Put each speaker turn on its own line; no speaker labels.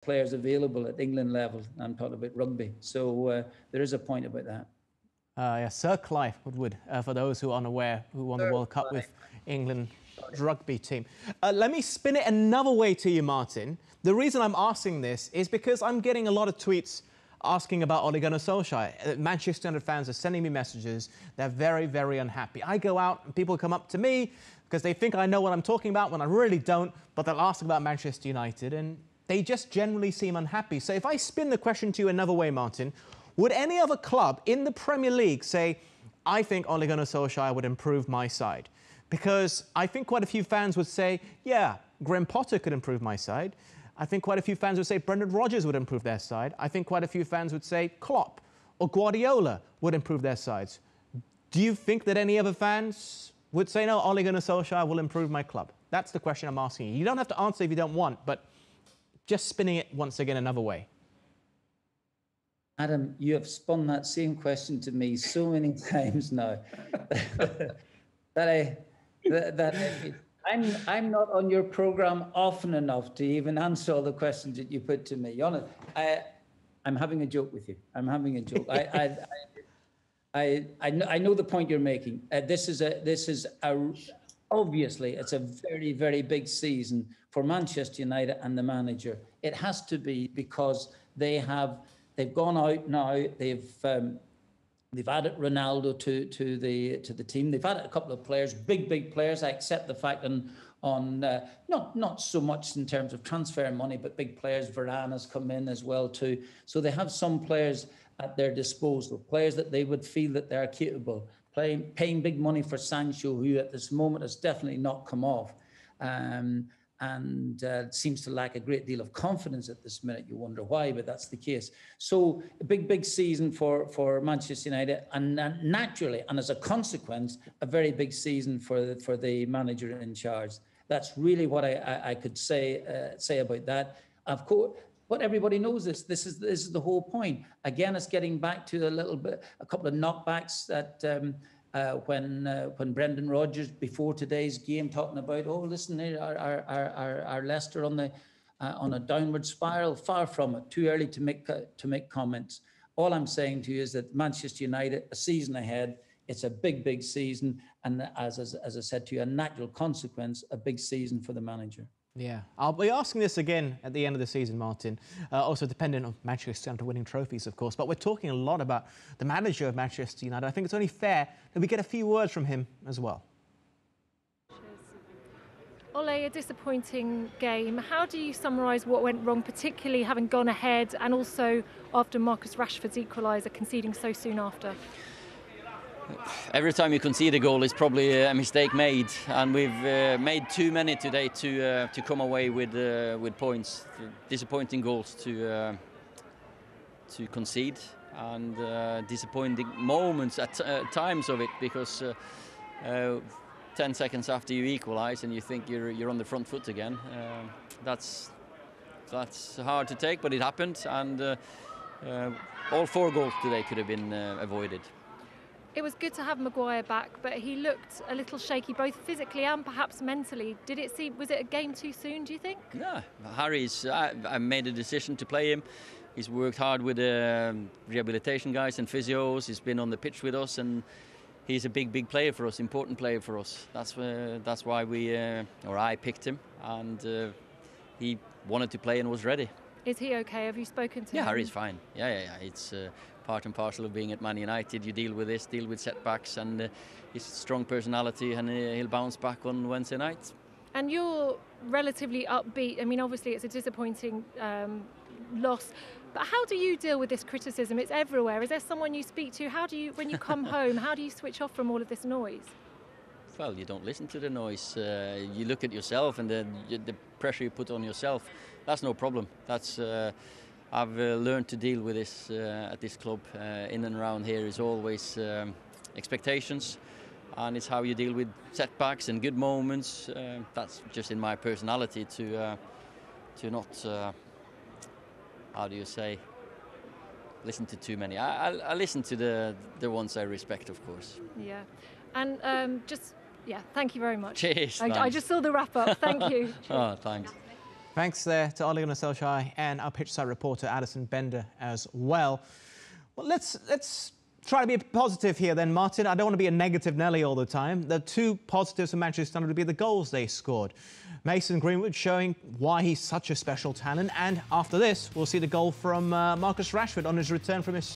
players available at England level. I'm talking about rugby. So there is a point about that.
Yeah, Sir Clive Woodward, for those who are unaware, who won the World Cup with England rugby team. Let me spin it another way to you, Martin. The reason I'm asking this is because I'm getting a lot of tweets asking about Ole Gunnar Solskjaer. Manchester United fans are sending me messages. They're very, very unhappy. I go out and people come up to me because they think I know what I'm talking about when I really don't, but they'll ask about Manchester United and they just generally seem unhappy. So if I spin the question to you another way, Martin, would any other club in the Premier League say, I think Ole Gunnar Solskjaer would improve my side? Because I think quite a few fans would say, yeah, Graham Potter could improve my side. I think quite a few fans would say Brendan Rodgers would improve their side. I think quite a few fans would say Klopp or Guardiola would improve their sides. Do you think that any other fans would say, no, Ole Gunnar Solskjaer will improve my club? That's the question I'm asking you. You don't have to answer if you don't want, but just spinning it once again another way.
Adam, you have spun that same question to me so many times now I'm not on your program often enough to even answer all the questions that you put to me. Honest, I'm having a joke with you. I'm having a joke. I know the point you're making. Obviously it's a very, very big season for Manchester United and the manager. It has to be because they've gone out now. They've added Ronaldo to the team. They've added a couple of players, big players. I accept the fact not so much in terms of transfer money, but big players. Varane has come in as well too. So they have some players at their disposal, players that they would feel that they're capable. Paying big money for Sancho, who at this moment has definitely not come off. And seems to lack a great deal of confidence at this minute. You wonder why, but that's the case. So a big season for Manchester United, and naturally, and as a consequence, a very big season for the manager in charge. That's really what I could say about that. Of course, but everybody knows this. This is the whole point. Again, it's getting back to a couple of knockbacks that. When Brendan Rodgers before today's game talking about, oh listen, our Leicester on a downward spiral, far from it. Too early to make comments. All I'm saying to you is that Manchester United, a season ahead. It's a big season, and as I said to you, a natural consequence, a big season for the manager.
Yeah, I'll be asking this again at the end of the season, Martin. Also dependent on Manchester United winning trophies, of course. But we're talking a lot about the manager of Manchester United. I think it's only fair that we get a few words from him as well.
Ole, a disappointing game. How do you summarise what went wrong, particularly having gone ahead and also after Marcus Rashford's equaliser, conceding so soon after?
Every time you concede a goal, it's probably a mistake made, and we've made too many today to come away with points. Disappointing goals to concede, and disappointing moments at times of it, because 10 seconds after you equalise and you think you're on the front foot again. That's hard to take, but it happened, and all 4 goals today could have been avoided.
It was good to have Maguire back, but he looked a little shaky, both physically and perhaps mentally. Was it a game too soon, do you think?
Yeah, I made a decision to play him. He's worked hard with rehabilitation guys and physios. He's been on the pitch with us, and he's a big player for us, important player for us. That's why I picked him, and he wanted to play and was ready.
Is he okay? Have you spoken to him?
Yeah, Harry's fine. Yeah. It's part and parcel of being at Man United. You deal with setbacks, and he's a strong personality, and he'll bounce back on Wednesday night.
And you're relatively upbeat. I mean, obviously it's a disappointing loss, but how do you deal with this criticism? It's everywhere. Is there someone you speak to? When you come home, how do you switch off from all of this noise?
Well, you don't listen to the noise. You look at yourself, and the pressure you put on yourself. That's no problem. I've learned to deal with this at this club. In and around here is always expectations, and it's how you deal with setbacks and good moments. That's just in my personality to not, how do you say, listen to too many. I listen to the ones I respect, of course.
Yeah, and thank you very much.
Cheers.
I just saw the wrap up. Thank you.
Oh, thanks.
Thanks there to Ole Gunnar Solskjaer and our pitchside reporter Addison Bender as well. Well, let's try to be positive here then, Martin. I don't want to be a negative Nelly all the time. The two positives for Manchester United would be the goals they scored. Mason Greenwood showing why he's such a special talent. And after this, we'll see the goal from Marcus Rashford on his return from his